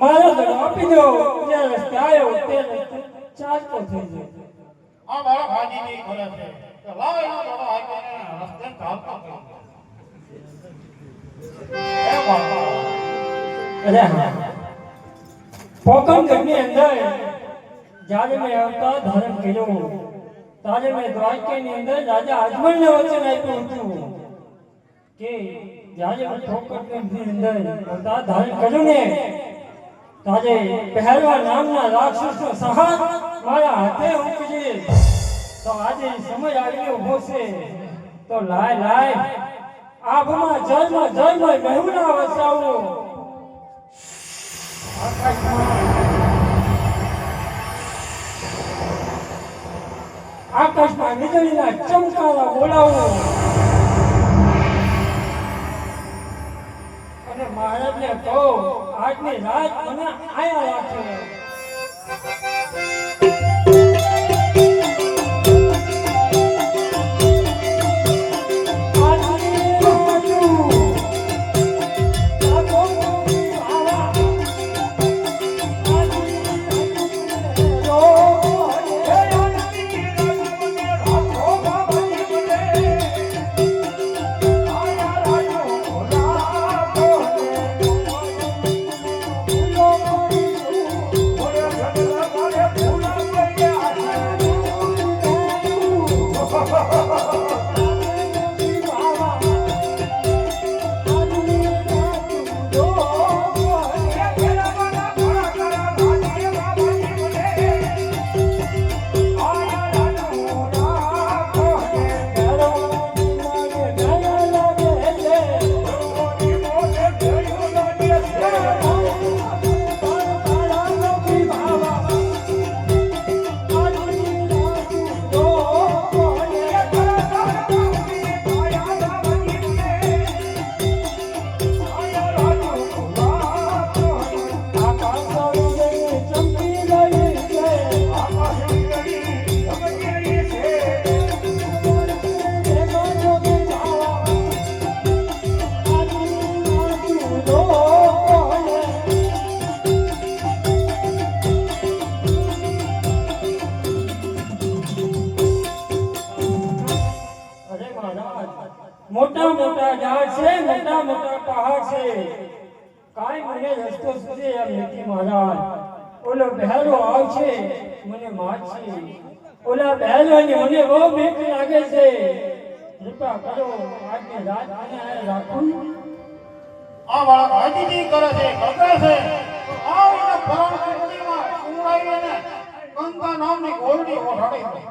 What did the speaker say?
મારો ધડો આપી દો જે રસ્તે આવ્યો તે રસ્તે ચાલતો થઈ જાય. આ મારા ભાજીની કરે છે તો લાવ એનો ધડો આપીને રસ્તે ચાલતો થઈ જાય. એ બાપા અરે હા પોકણગઢની અંદર જ્યારે મેં આવતા ધારણ કર્યો ત્યારે મેં દ્વારકાની અંદર રાજા અજમલને વચન આપ્યું હતું કે જ્યારે હું પોકણગઢની અંદર આવતા ધારણ કર્યું ને તારે પહેલવા નામના રાક્ષસનો સહાર મારા હાથે ઉપજે તો આજે સમય આવી ઉભો છે તો લાય આભમાં જળમાં મહેુના વસાવો. આકાશમાં વીજળીના ચમકારા બોલાવો અને મહારાજને કહો આજની રાત મને આયા રાખે. મોટા મોટા ઝાડ છે મોટા મોટા પહાડ છે કાઈ મને રસ્તો સુજે એમ નથી મહારાજ. ઓલો બહેરો આવશે મને મારશે. ઓલા બહેરોની મને બહુ બીક લાગે છે. કૃપા કરો આજની રાત મને આ રાખું. આ મારા ભાજીની કરે છે કગર છે આવીને ફરણ કુંડીમાં સુરાઈને ગંગા નામની ગોળડી ઓઢાડી.